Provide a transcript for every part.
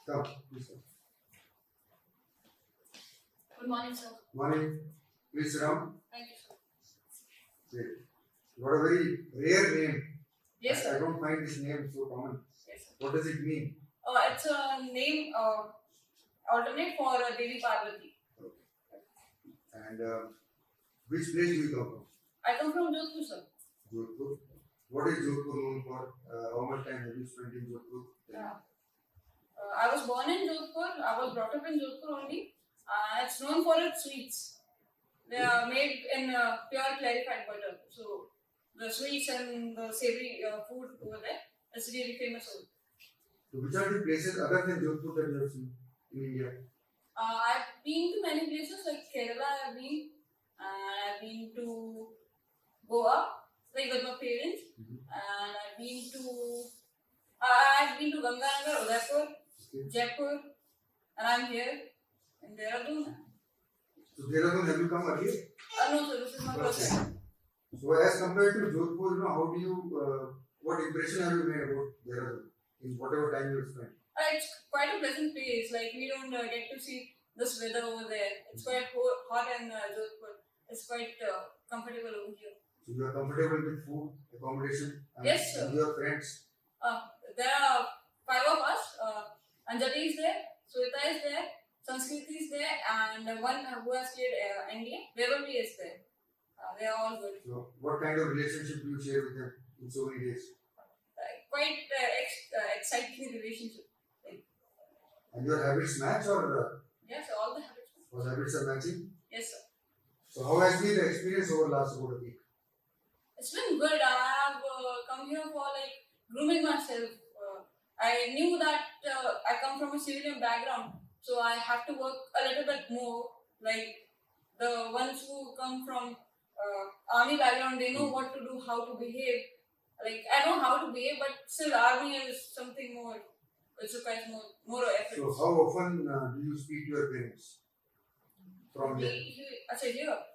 Come, please come. Good morning, sir. Morning. Please sit down. Thank you, sir. Great. You got a very rare name. Yes, I sir. don't find this name so common. Yes, sir. What does it mean? It's a name alternate for Devi Parvati. And which place do you come from? I come from Jodhpur, sir. Jodhpur. What is Jodhpur known for? How much time have you spent in Jodhpur? Yeah. I was born in Jodhpur. I was brought up in Jodhpur only. It's known for its sweets. They are made in pure clarified butter. So the sweets and the savory food over there is really famous. So which are the places other than Jodhpur that you have seen in India? I've been to many places like Kerala. I've been to Goa, like with my parents, and I've been to Ganganagar, Udaipur, Jaipur, and I'm here in Dehradun. So Dehradun, have you come earlier? No, sir, this is my first time. So as compared to Jodhpur, how do you, what impression have you made about Dehradun in whatever time you have spent? It's quite a pleasant place. Like we don't get to see this weather over there. It's quite hot in Jodhpur. It's quite comfortable over here. So you are comfortable with food, accommodation, and Yes, sir. your friends? There are 5 of us. Anjali is there, Sweta is there, Sanskriti is there, and one who has cleared NDA, Devali is there. They are all good. So what kind of relationship do you share with them in so many days? Quite exciting relationship. And your habits match or Yes, all the habits. your habits are matching? Yes, sir. So how has been the experience over last about a week? It's been good. I have come here for like grooming myself. I knew that I come from a civilian background, so I have to work a little bit more. Like the ones who come from army background, they know what to do, how to behave. Like I know how to behave, but still army is something more. It requires more effort. So how often do you speak to your parents from here?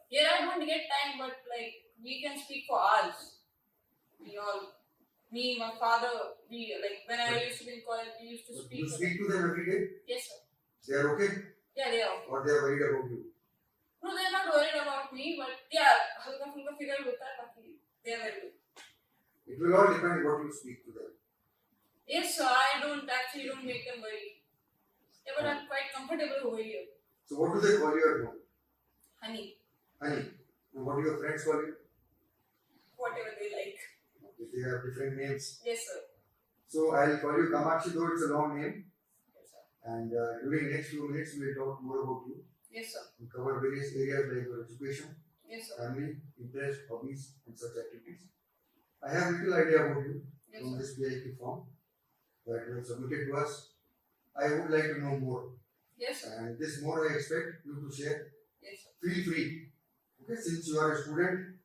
Here I don't get time, but like we can speak for hours. Me, my father, like when I used to be in college, we used to speak. You speak to them every day? Yes, sir. They are okay? Yeah, they are. Or they are worried about you? No, they are not worried about me, but yeah, halka fulka figure hota hai, baki they are very good. It will all depend what you speak to them. Yes, sir. I don't make them worry. Yeah, but I'm quite comfortable over here. So what do they call you at home? Honey, Honey. And what do your friends call you? whatever they like. Okay, they have different names. Yes, sir. So I'll call you Kamakshi, though it's a long name. Yes, sir. And during next few minutes, we'll talk more about you. Yes, sir. We cover various areas like your education, Yes, sir. family, interests, hobbies, and such activities. I have little idea about you Yes, from sir. this PIP form that you have submitted to us. I would like to know more. Yes, sir. And this more I expect you to share. Yes, sir. Feel free. Okay, since you are a student,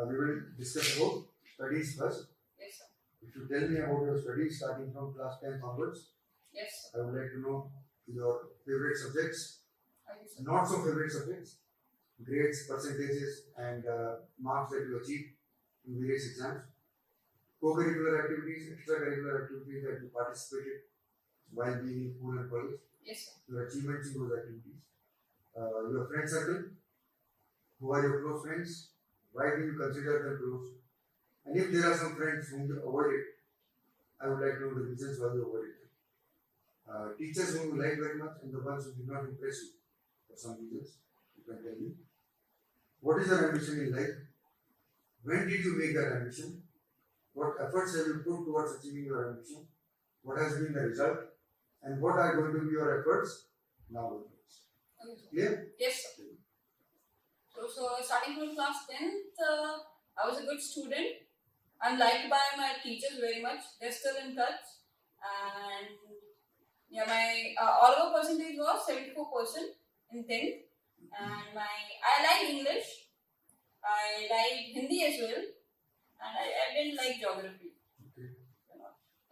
we will discuss about studies first. Yes, sir. If you tell me about your studies starting from class 10 onwards, Yes, sir. I would like to know your favorite subjects, Yes, sir. not so favorite subjects, grades, percentages, and marks that you achieved in various exams, co-curricular activities, extracurricular activities that you participated while being in school and college, Yes, sir. your achievements in those activities, your friend circle, who are your close friends, why do you consider them close, and if there are some friends whom you avoided, I would like to know the reasons why you avoided them. Teachers whom you like very much and the ones who did not impress you for some reasons, you can tell me. What is your ambition in life? When did you make that ambition? What efforts have you put towards achieving your ambition? What has been the result? And what are going to be your efforts now? Okay, sir. Clear? Yes, sir. So starting from class 10th, I was a good student. I'm liked by my teachers very much. They're still in touch. And yeah, my all over percentage was 74% in 10th. And I like English. I like Hindi as well. And I didn't like geography. Okay.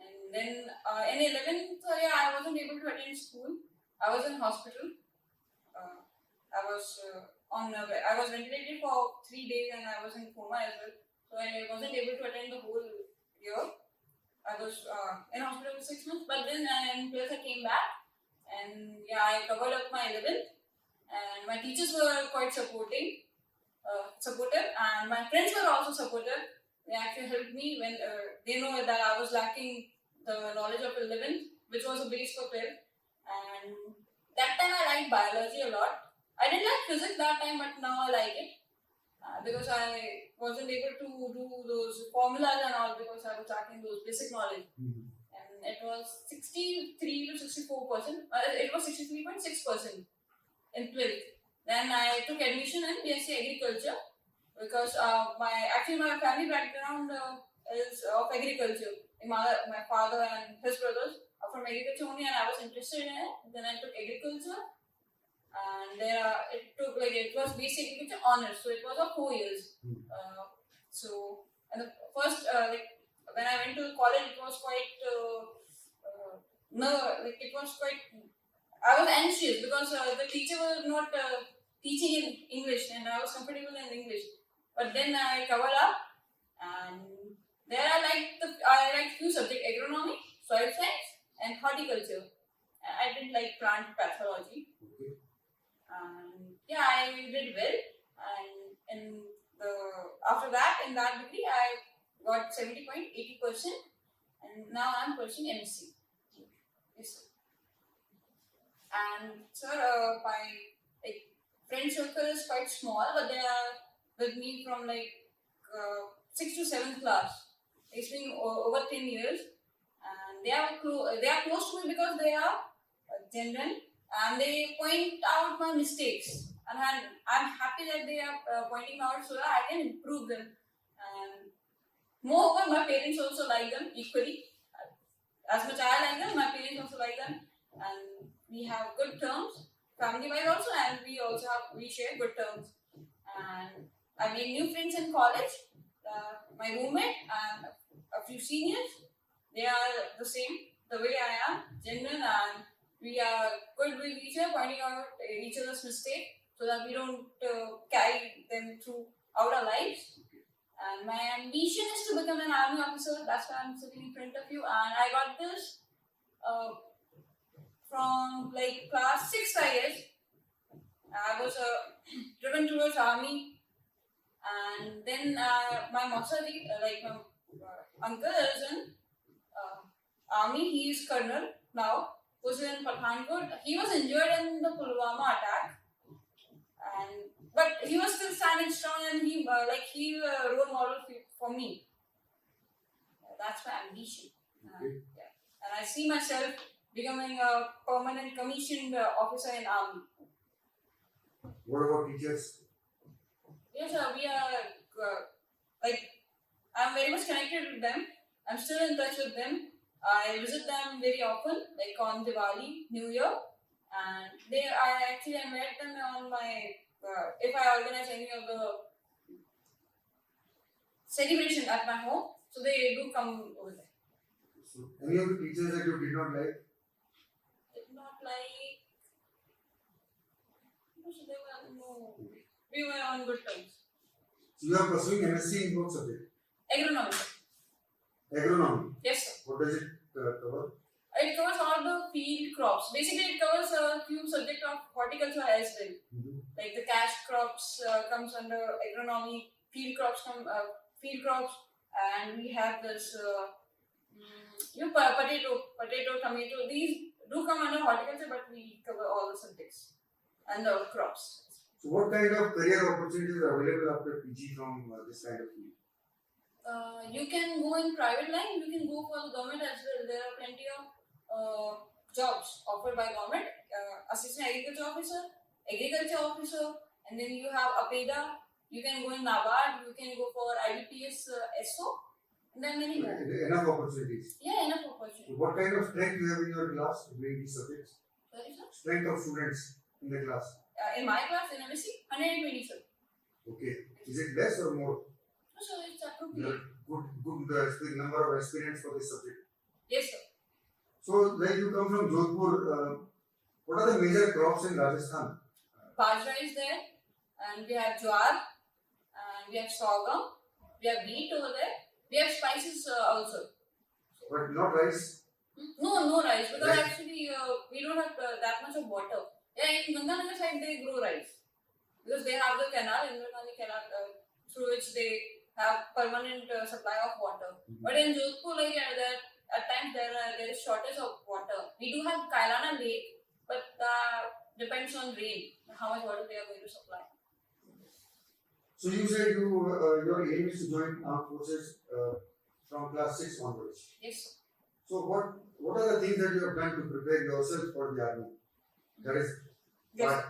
And then in 11th, I wasn't able to attend school. I was in hospital. I was ventilated for 3 days and I was in coma as well. So I wasn't able to attend the whole year. I was in hospital for 6 months, but then in 12th I came came back, and yeah, I covered up my 11th, and my teachers were quite supportive, and my friends were also supportive. They actually helped me when they know that I was lacking the knowledge of 11th, which was a base for 12th, and that time I liked biology a lot. I didn't like physics that time, but now I like it. Because I wasn't able to do those formulas and all because I was lacking those basic knowledge. And it was 63 to 64%. It was 63.6% in 12th. Then I took admission in BSc Agriculture because my family background is of agriculture. My father and his brothers are from agriculture only, and I was interested in it. Then I took agriculture. And it was basic agriculture honors, so it was of 4 years. And the first when I went to college, it was quite I was anxious because the teacher was not teaching in English, and I was comfortable in English. But then I covered up, and there I liked few subjects: agronomy, soil science, and horticulture. I didn't like plant pathology. And yeah, I did well, and after that, in that degree, I got 70.80%, and now I'm pursuing MSc. Yes, sir. And sir, my friend circle is quite small, but they are with me from 6th to 7th class. It's been over 10 years, and they are close to me because they are genuine. And they point out my mistakes, and I'm happy that they are pointing out so that I can improve them. And moreover, my parents also like them equally. As much I like them, my parents also like them, and we have good terms, family-wise also, and we share good terms. And I made new friends in college. My roommate and a few seniors, they are the same, the way I am, genuine, and we are good with each other, pointing out each other's mistake so that we don't carry them throughout our lives. And my ambition is to become an army officer. That's why I'm sitting in front of you. And I got this from class 6, I guess. I was driven towards army. And then my Masadi, my uncle is in army. He is colonel now. Was in Pathankot. He was injured in the Pulwama attack, but he was still standing strong, and he a role model for me. That's my ambition. Yeah. And I see myself becoming a permanent commissioned officer in army. What about teachers? Yes, sir. We are I'm very much connected with them. I'm still in touch with them. I visit them very often, like on Diwali, New Year, and I met them on my if I organize any of the celebration at my home, so they do come over there. So, any of the teachers that you did not like? We were on good terms. So you are pursuing MSc in what subject? Agronomy. Agronomy? Yes, sir. What does it cover? It covers all the field crops. Basically, it covers a few subjects of horticulture as well. Like the cash crops comes under agronomy, field crops and we have this potato, tomato. These do come under horticulture, but we cover all the subjects and the crops. So what kind of career opportunities are available after PG from this kind of field? You can go in private line, you can go for the government as well. There are plenty of jobs offered by government. Assistant agriculture officer, and then you have APEDA. You can go in NABARD, you can go for IBPS SO, and then many more. Enough opportunities. Yeah, enough opportunities. So what kind of strength you have in your class doing these subjects? Sorry, sir? Strength of students in the class? In my class in MSc, 120, sir. Okay. Is it less or more? No, sir, it's appropriate. Good number of experience for this subject. Yes, sir. So, like you come from Jodhpur, what are the major crops in Rajasthan? Bajra is there, and we have jowar, and we have sorghum, we have wheat over there, we have spices also. But not rice? No rice, because Rice. actually have that much of water. Yeah, in Ganganagar side they grow rice because they have the canal, Indrangali canal, through which they have permanent supply of water. But in Jodhpur, like there at times there is shortage of water. We do have Kailana Lake, but depends on rain how much water they are going to supply. So you said your aim is to join armed forces from class 6 onwards. Yes. So what are the things that you have done to prepare yourself for the army? That is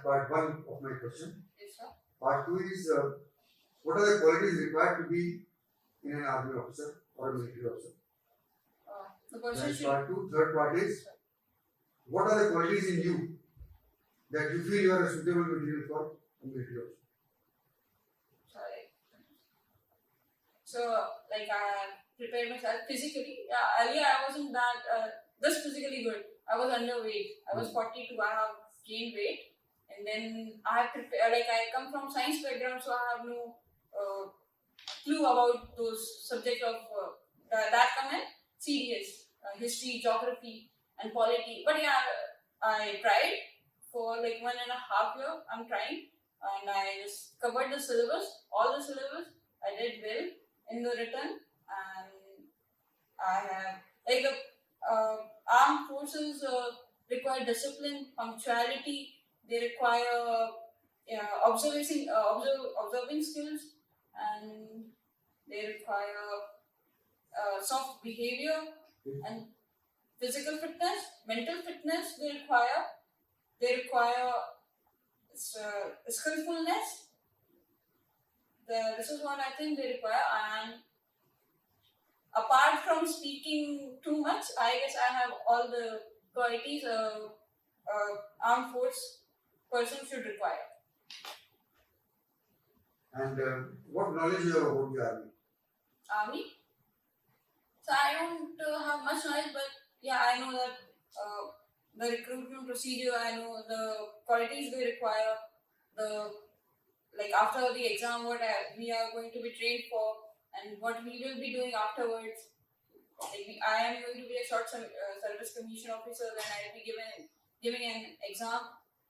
part one of my question. Yes, sir. Part two is what are the qualities required to be in an army officer or a military officer? The person That's should. part two. Third part is what are the qualities in you that you feel you are a suitable material for a military officer? Sorry. So, like I prepared myself physically. Earlier I wasn't that just physically good. I was underweight. I was 42. I have gained weight, and then I have prepared. Like I come from science background, so I have no clue about those subjects of that come in CDS, history, geography, and polity. But yeah, I tried for like 1.5 years. I'm trying, and I just covered the syllabus, all the syllabus. I did well in the written, and I have like the armed forces require discipline, punctuality. They require observing skills, and they require soft behavior and physical fitness, mental fitness. They require skillfulness. This is what I think they require. And apart from speaking too much, I guess I have all the qualities armed force person should require. And what knowledge you have about the army? Army. So I don't have much knowledge, but yeah, I know that the recruitment procedure. I know the qualities they require. Like after the exam, what we are going to be trained for, and what we will be doing afterwards. Like I am going to be a short service commission officer. Then I will be giving an exam.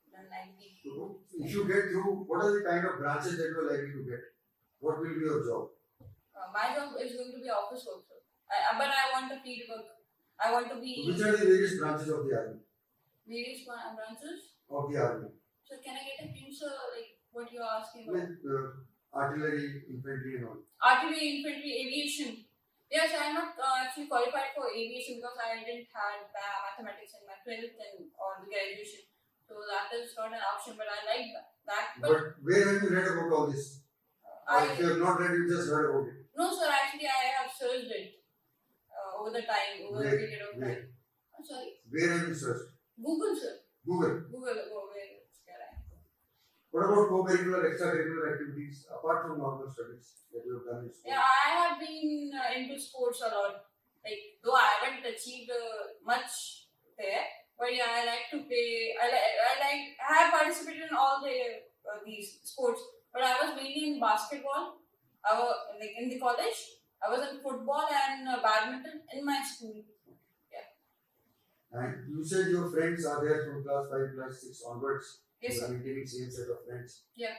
Then I will be. So if you get through, what are the kind of branches that you are likely to get? What will be your job? My job is going to be office also. But I want a field work. I want to be. Which are the various branches of the army? Various branches. Of the army. So can I get a hint, sir? Like what you are asking about? Like artillery, infantry, and all. Artillery, infantry, aviation. Yes, I am not actually qualified for aviation because I didn't have mathematics in my 12th or the graduation. So that is not an option, but I like that. But where have you read about all this? Or if you have not read, you just heard about it. No, sir. Actually, I have searched it over the period of time. I'm sorry. Where have you searched? Google, sir. Google. Oh, where it's correct. What about co-curricular, extracurricular activities apart from normal studies that you have done in school? Yeah, I have been into sports a lot. Like though I haven't achieved much there, but yeah, I like to play. I have participated in all these sports, but I was mainly in basketball. I was like in the college. I was in football and badminton in my school. And you said your friends are there from class 5, class 6 onwards. Yes, you are sir. maintaining same set of friends. Yeah.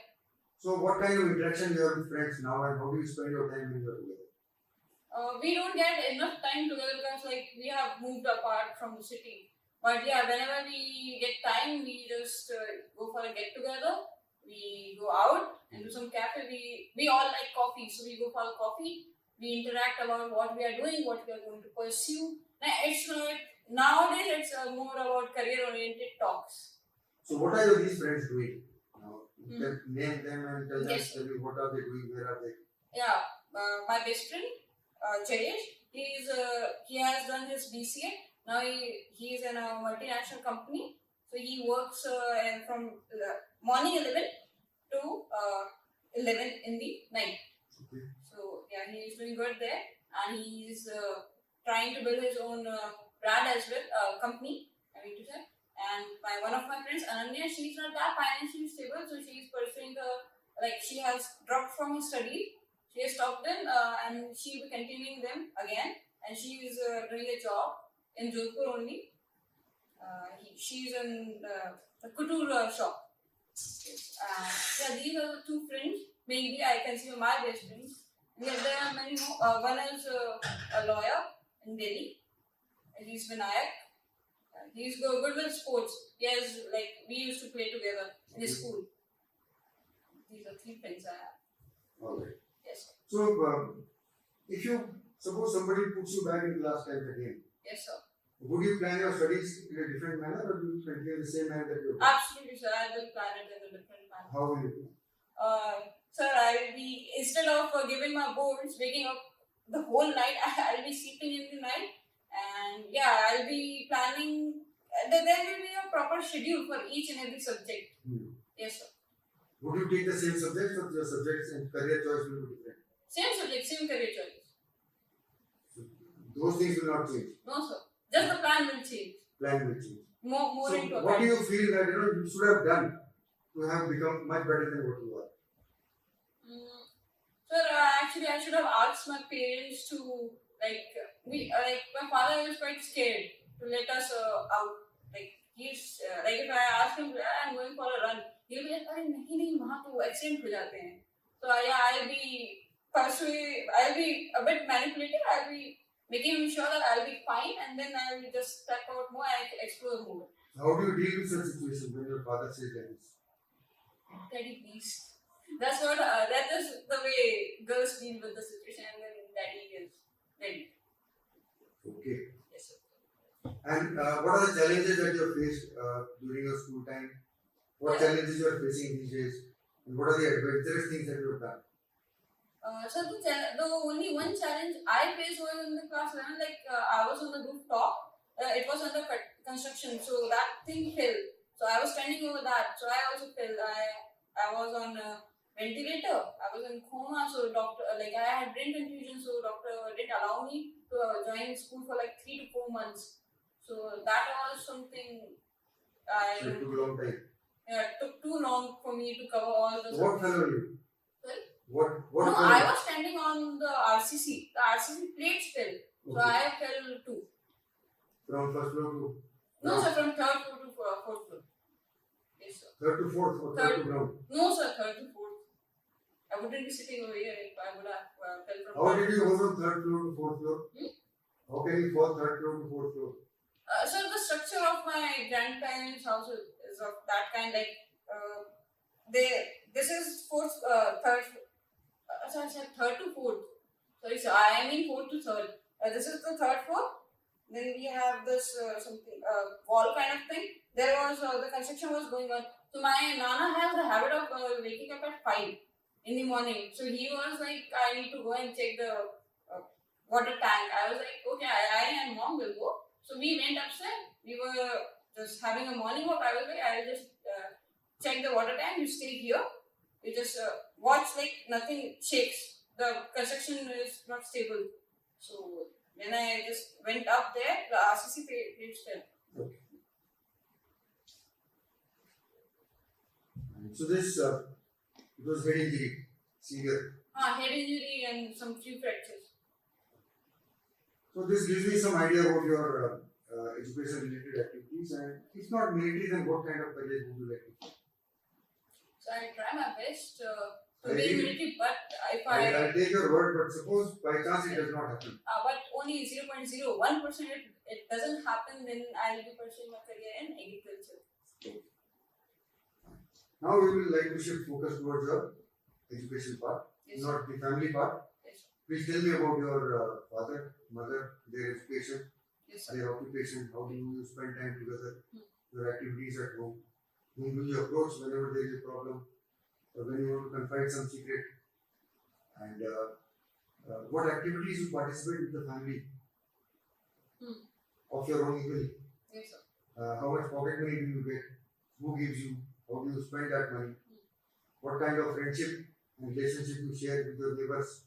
So what kind of interaction you have with friends now, and how do you spend your time when you are together? We don't get enough time together because like we have moved apart from the city. But yeah, whenever we get time, we just go for a get together. We go out and do some cafe. We all like coffee, so we go for a coffee. We interact about what we are doing, what we are going to pursue. Nowadays it's more about career-oriented talks. So what are these friends doing? You can name them and tell Yes. me what are they doing, where are they? Yeah, my best friend, Jayesh, he has done his BCA. Now he is in a multinational company. So he works from morning 11 to 11 in the night. Okay. So yeah, he is doing good there, and he is trying to build his own brand as well, company. I mean to say. And one of my friends, Ananya, she's not that financially stable, so she's pursuing she has dropped from her study. She has stopped them, and she will be continuing them again. And she is doing a job in Jodhpur only. she's in the couture shop. Yes. Yeah, these are the two friends. Mainly, I consider my best friends. And then there are many more. One is a lawyer in Delhi. He's Vinayak. He's good with sports. Yes, like we used to play together in school. These are three friends I have. Alright. Yes, sir. So, if you suppose somebody puts you back in class 10th again, Yes, sir. would you plan your studies in a different manner or do you continue the same manner that you have? Absolutely, sir. I will plan it in a different manner. How will you plan? Sir, I will be, instead of giving my boards, waking up the whole night, I'll be sleeping in the night. And yeah, I'll be planning, there will be a proper schedule for each and every subject. Yes, sir. Would you take the same subjects or your subjects and career choice will be different? Same subject, same career choice. Those things will not change. No, sir. Just the plan will change. Plan will change. More So, into what do you feel that you should have done to have become much better than what you are? Sir, actually, I should have asked my parents to my father is quite scared to let us out. Like he's if I ask him, I'm going for a run, he'll be like, "अरे नहीं वहाँ तो accident हो जाते हैं." So yeah, I'll be a bit manipulative. I'll be making sure that I'll be fine, and then I will just step out more and explore more. How do you deal with such situations when your father says that? Daddy, please. That is the way girls deal with the situation, and then daddy is ready. Okay. Yes, sir. And what are the challenges that you have faced during your school time? What challenges you are facing these days? And what are the adventurous things that you have done? So the only one challenge I faced was in the class 11. I was on the rooftop. It was under construction, so that thing fell. So I was standing over that. So I also fell. I was on a ventilator. I was in coma. So doctor, I had brain confusion. So doctor didn't allow me to join school for 3 to 4 months. So that was something So it took a long time. Yeah, it took too long for me to cover all the. What fell on you? Sorry? What No, fell? I was standing on the RCC. The RCC plates fell. So I fell too. From first floor to? No, sir, from third floor to fourth floor. Yes, sir. Third to fourth or third to ground? No, sir, third to fourth. I wouldn't be sitting over here if I would have fell from. How did you go from third floor to fourth floor? How can you fall third floor to fourth floor? So the structure of my grandparents' house is of that kind. This is third. Sorry, I said third to fourth. Sorry, sir, I mean fourth to third. This is the third floor. Then we have this wall kind of thing. There was the construction was going on. So my nana has the habit of waking up at 5 in the morning. So he was like, I need to go and check the water tank. I was like, okay, I and mom will go. So we went upstairs. We were just having a morning walk. I was like, I'll just check the water tank. You stay here. You just watch nothing shakes. The construction is not stable. So when I just went up there, the RCC page fell. Okay. So this it was head injury, severe. Head injury and some few fractures. So this gives me some idea about your education-related activities, and if not military, then what kind of career would you like to do? So I try my best to be military, but if I'll take your word, but suppose by chance it does not happen. But only 0.01% it doesn't happen, then I'll be pursuing my career in agriculture. Now we will like to shift focus towards your education part, Yes, not the family part. Yes, Please tell me about your father, mother, their education, yes, sir. their occupation, how do you spend time together, your activities at home, whom do you approach whenever there is a problem, or when you want to confide some secret, and what activities you participate with the family of your own equally. Yes, sir. How much pocket money do you get? Who gives you? How do you spend that money? What kind of friendship and relationship you share with your neighbors?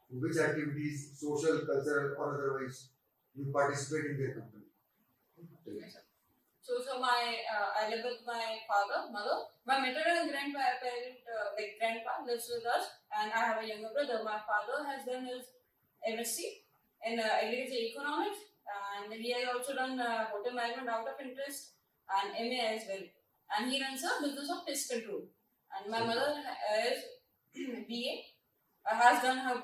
In which activities, social, cultural, or otherwise, you participate in their company? Yes, sir. So I live with my father, mother. My maternal grandpa lives with us, and I have a younger brother. My father has done his MSc in agriculture economics, and he has also done hotel management out of interest. and MA as well. And he runs a business of pest control. And my mother is BA, has done her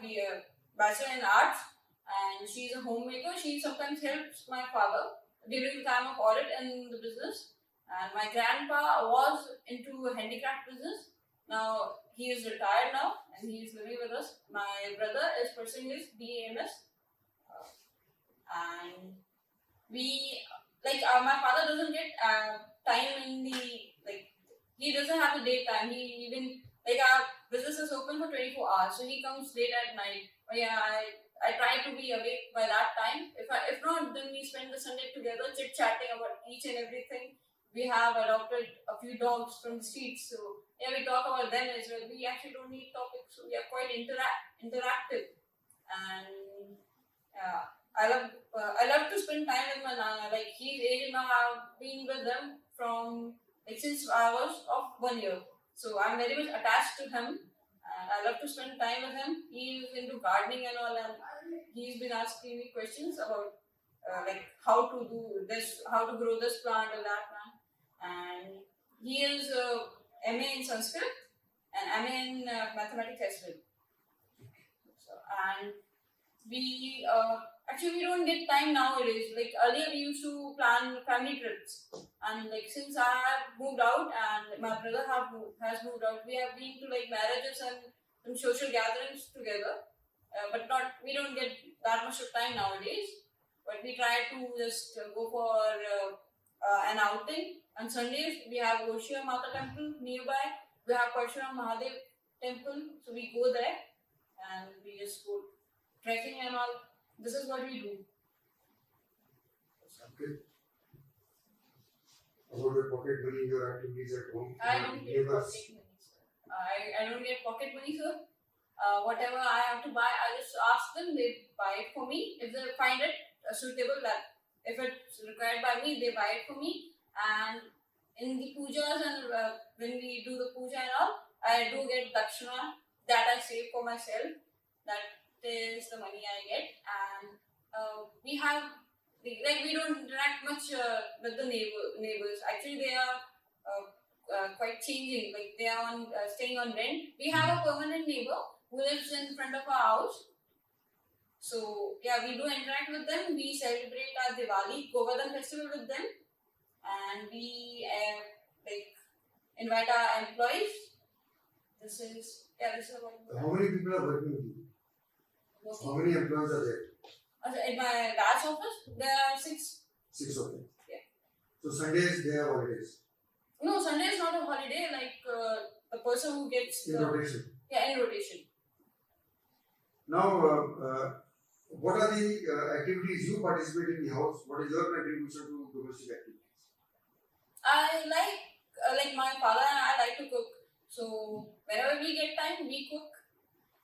Bachelor in Arts, and she's a homemaker. She sometimes helps my father during the time of audit in the business. And my grandpa was into a handicraft business. Now he is retired now and he is living with us. My brother is pursuing his BAMS, and we my father doesn't get time in the he doesn't have the daytime. He even our business is open for 24 hours, so he comes late at night. But yeah, I try to be awake by that time. If not, then we spend the Sunday together chit chatting about each and everything. We have adopted a few dogs from the streets, so yeah, we talk about them as well. We actually don't need topics, so we are quite interactive. And I love to spend time with my nana. He's aged now. I've been with them from since I was of 1 year, so I'm very much attached to him, and I love to spend time with him. He's into gardening and all, and he's been asking me questions about how to do this, how to grow this plant or that plant. And he is MA in Sanskrit and MA in mathematics as well. So, and we actually we don't get time nowadays. Earlier we used to plan family trips, and since I have moved out and my brother has moved out, we have been to marriages and some social gatherings together. But we don't get that much of time nowadays. But we try to just go for an outing. On Sundays, we have Oshia Mata Temple nearby. We have Parshuram Mahadev Temple. So we go there and we just go trekking and all. This is what we do. Okay. About your pocket money, your activities at home? I don't get pocket money, sir. I don't get pocket money, sir. Whatever I have to buy, I just ask them, they buy it for me. If they find it suitable, that if it's required by me, they buy it for me. And in the pujas and when we do the puja and all, I do get dakshana that I save for myself. That is the money I get. And we have we don't interact much with the neighbors. Actually, they are quite changing. They are staying on rent. We have a permanent neighbor who lives in front of our house. So yeah, we do interact with them. We celebrate our Diwali, Govardhan festival with them, and we invite our employees. This is what. How many people are working with you? How many employees are there? In my dad's office, there are 6. 6 of them. Yeah. So Sundays they have holidays. No, Sunday is not a holiday. The person who gets In rotation. Yeah, in rotation. Now, what are the activities you participate in the house? What is your contribution to domestic activities? I like my father and I like to cook. So whenever we get time, we cook.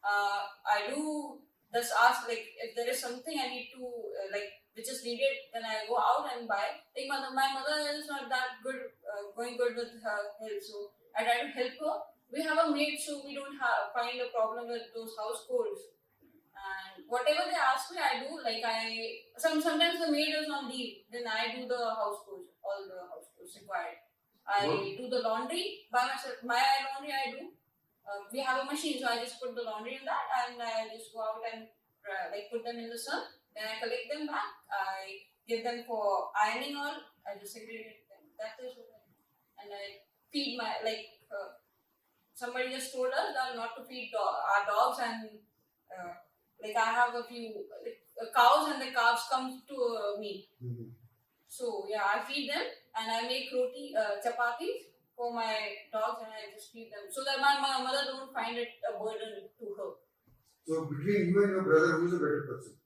I do just ask if there is something I need to which is needed, then I go out and buy. My mother is not that good, going good with her health, so I try to help her. We have a maid, so we don't find a problem with those house chores. And whatever they ask me, I do. Sometimes the maid is on leave, then I do the house chores, all the house chores required. I do the laundry by myself. My laundry I do. We have a machine, so I just put the laundry in that, and I just go out and put them in the sun. Then I collect them back. I give them for ironing all. I just segregate them. That is what I do. And I feed my somebody just told us that not to feed our dogs, and I have a few cows, and the calves come to me. Mm-hmm. So yeah, I feed them, and I make roti, chapatis for my dogs, and I just feed them so that my mother don't find it a burden to her. So between you and your brother, who is a better person?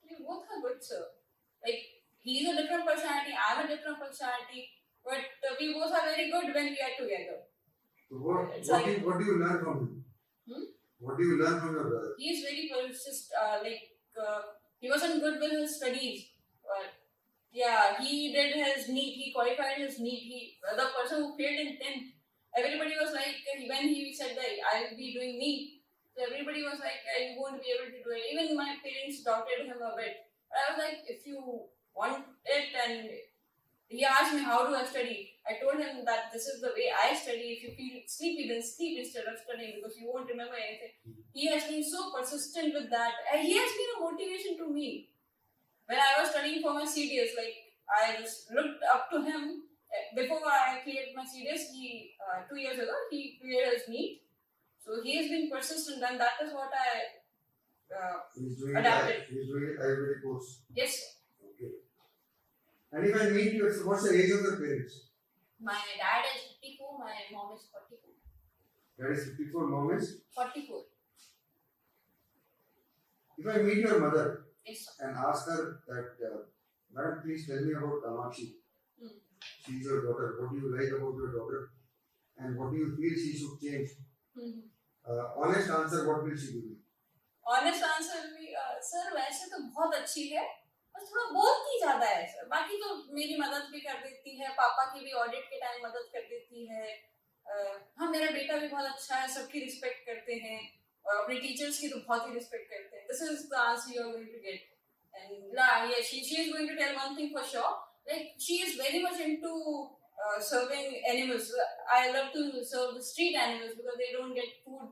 We both are good, sir. He's a different personality, I'm a different personality, but we both are very good when we are together. So what do you learn from him? What do you learn from your brother? He is very persistent. He wasn't good with his studies, but yeah, he did his NEET. He qualified his NEET. The person who failed in 10th, everybody was when he said that I'll be doing NEET, so everybody was you won't be able to do it. Even my parents doubted him a bit. But I was if you want it and he asked me how do I study. I told him that this is the way I study. If you feel sleepy, then sleep instead of studying because you won't remember anything. He has been so persistent with that. And he has been a motivation to me. When I was studying for my CDS, like I just looked up to him. Before I cleared my CDS, 2 years ago, he cleared his NEET. So he has been persistent, and that is what I adapted. He's doing Ayurvedic course. Yes, sir. Okay. And if I meet you, what's the age of your parents? My dad is 54, my mom is 44. That is 54, mom is? 44. If I meet your mother Yes, sir. and ask her that, Madam, please tell me about Kamakshi. Hmm. She is your daughter. What do you like about your daughter? And what do you feel she should change? Honest answer, what will she give you? Honest answer भी sir वैसे तो बहुत अच्छी है बस थोड़ा बोलती ज्यादा है सर बाकी तो मेरी मदद भी कर देती है पापा की भी ऑडिट के टाइम मदद कर देती है हाँ मेरा बेटा भी बहुत अच्छा है सबकी रिस्पेक्ट करते हैं और अपने टीचर्स की तो बहुत ही रिस्पेक्ट करते हैं this is the answer you are going to get and yeah she is going to tell one thing for sure like she is very much into serving animals. I love to serve the street animals because they don't get food,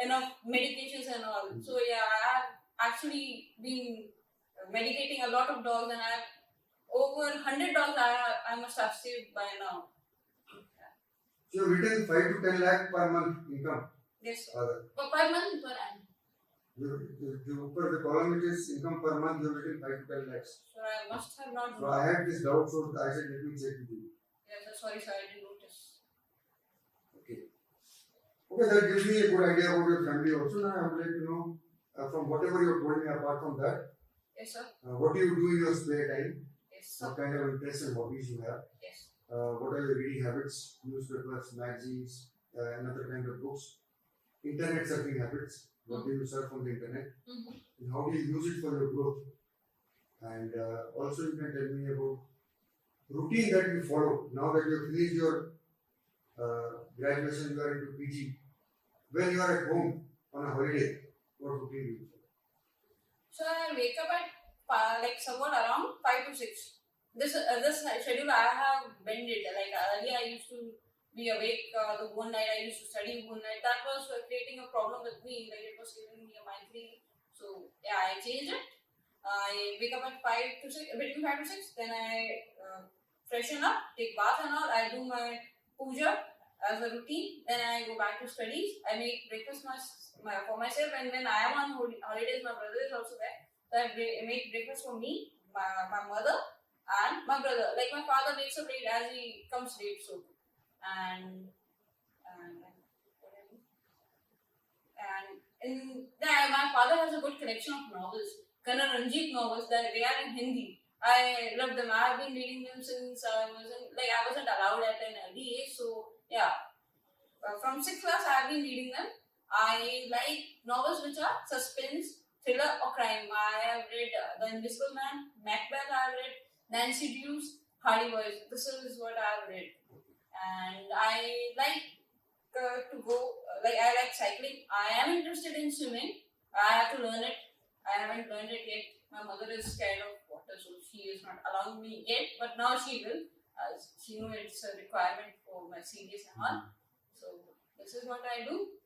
enough medications and all. So yeah, I have actually been medicating a lot of dogs, and I have over 100 dogs. I must have saved by now. So you written 5 to 10 lakh per month income. Yes, sir. Per month per annum. The column it is income per month. You have written 5 to 10 lakhs. So I must have not. So I had this doubt, so I said let me check with you. Yes, sir. Sorry, sir. I didn't notice. Okay. Okay, that gives me a good idea about your family also. Now I would like to know from whatever you have told me apart from that. Yes, sir. What do you do in your spare time? Yes, sir. What kind of interests and hobbies you have? Yes. What are your reading habits? Newspapers, magazines, another kind of books. Internet surfing habits. What do you surf on the internet? And how do you use it for your growth? And also you can tell me about routine that you follow. Now that you have finished your graduation, you are into PG. When you are at home on a holiday, what routine do you follow? So I wake up at like somewhat around 5 to 6. This schedule I have bended. Like earlier I used to be awake the whole night. I used to study the whole night. That was creating a problem with me. Like it was giving me a migraine. So yeah, I changed it. I wake up at 5 to 6, between 5 to 6. Then I freshen up, take bath and all. I do my puja as a routine. Then I go back to studies. I make breakfast for myself. And when I am on holidays, my brother is also there. So I make breakfast for me, my mother, and my brother. Like my father wakes up late as he comes late. So and my father has a good collection of novels, Kannan Ranjit novels that they are in Hindi. I love them. I have been reading them since I wasn't allowed at an early age. So yeah, from 6th class I have been reading them. I like novels which are suspense, thriller or crime. I have read The Invisible Man, Macbeth I have read, Nancy Drews, Hardy Boys. This is what I have read. And I like to go, I like cycling. I am interested in swimming. I have to learn it. I haven't learned it yet. My mother is scared of water, so she is not allowing me yet. But now she will, as she knows it's a requirement for my CDS and all. So this is what I do.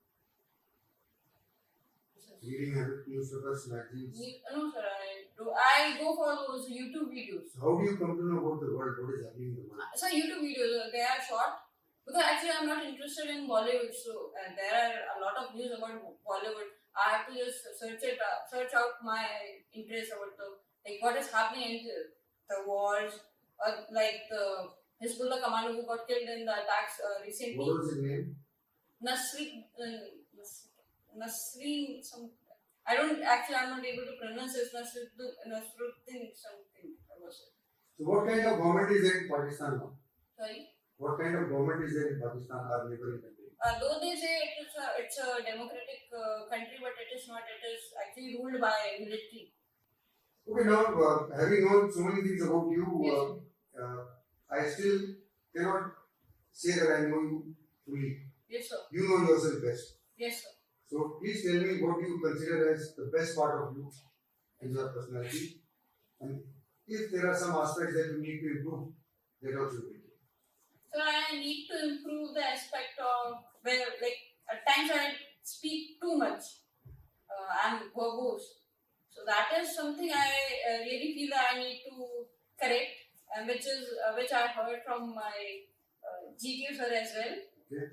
Reading habit, newspapers, magazines. No, sir. I go for those YouTube videos. So how do you come to know about the world? What is happening in the world? So YouTube videos, they are short. Because actually I'm not interested in Bollywood, so there are a lot of news about Bollywood. I have to just search out my interest about what is happening in the wars, or like the Hezbollah commander who got killed in the attacks recently. What was his name? Nasreen some. I'm not able to pronounce it. Nasruddin something. So what kind of government is there in Pakistan now? Sorry? What kind of government is there in Pakistan, our neighboring country? Though they say it's a democratic country, but it is not. It is actually ruled by military. Okay, now having known so many things about you, Yes. I still cannot say that I know you fully. Yes, sir. You know yourself best. Yes, sir. So please tell me what you consider as the best part of you in your personality. And if there are some aspects that you need to improve, that also will be. So I need to improve the aspect of where, like, at times I speak too much. I'm verbose. So that is something I really feel that I need to correct, and which I heard from my GTO sir as well. Okay.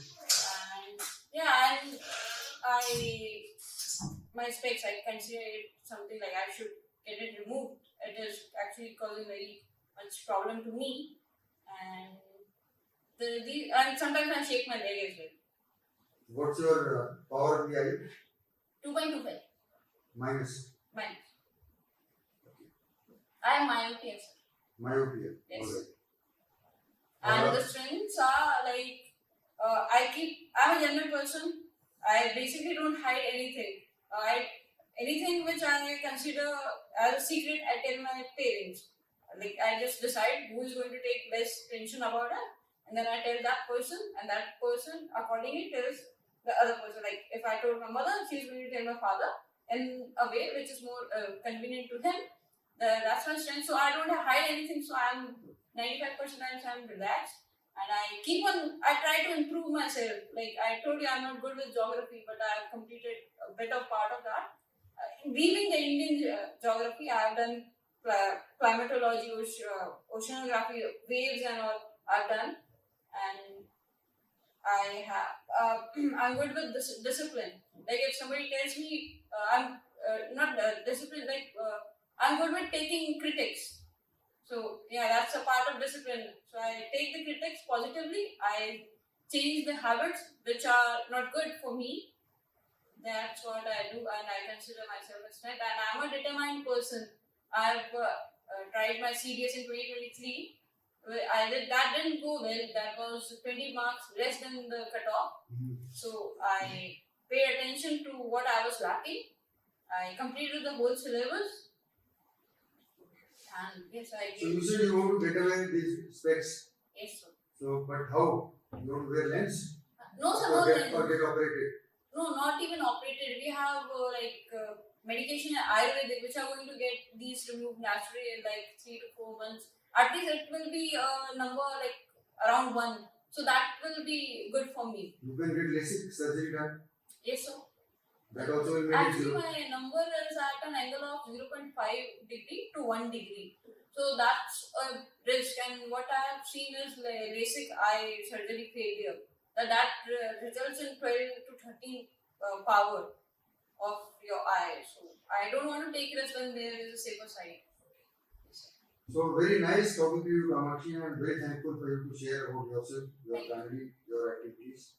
And yeah, and my specs, I consider it something like I should get it removed. It is actually causing very much problem to me, and and sometimes I shake my leg as well. What's your power of the eye? 2.25 Minus. minus. I am myopia, sir. Myopia. Yes. Alright. And the strengths are like I'm a general person. I basically don't hide anything. Anything which I consider as a secret, I tell my parents. Like I just decide who is going to take less tension about it, and then I tell that person, and that person accordingly tells the other person. Like if I told my mother, she's going to tell my father in a way which is more convenient to him. That's my strength. So I don't hide anything. So I'm 95% times I'm relaxed, and I try to improve myself. Like I told you, I'm not good with geography, but I have completed a bit of part of that. Leaving the Indian geography, I have done climatology, oceanography, waves and all I've done, and I'm good with this discipline. Like if somebody tells me I'm not discipline, like I'm good with taking critics. So yeah, that's a part of discipline. So I take the critics positively. I change the habits which are not good for me. That's what I do, and I consider myself a strength. And I'm a determined person. I've tried my CDS in 2023. That didn't go well. That was 20 marks less than the cutoff. So I paid attention to what I was lacking. I completed the whole syllabus. And yes, I did. So you said you want to get away these specs. Yes, sir. So, but how? You want to wear lens? No, sir, Or no get operated? No, not even operated. We have medication and Ayurvedic which are going to get these removed naturally in like 3 to 4 months. At least it will be a number like around 1. So that will be good for me. You can get LASIK surgery done. Yes, sir. That also will make it Actually, zero. my number is at an angle of 0.5 degree to 1 degree. So that's a risk. And what I have seen is LASIK eye surgery failure. That results in 12 to 13 power of your eye. So I don't want to take risk when there is a safer side. So very nice talking to you, Kamakshi, and I'm very thankful for you to share about yourself, your family, your activities.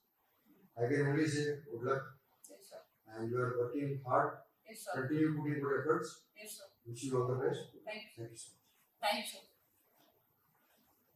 I can only say good luck. Yes, sir. And you are working hard. Yes, sir. Continue putting good efforts. Yes, sir. Wish you all the best. Thank you. Thank you so much. Thank you, sir.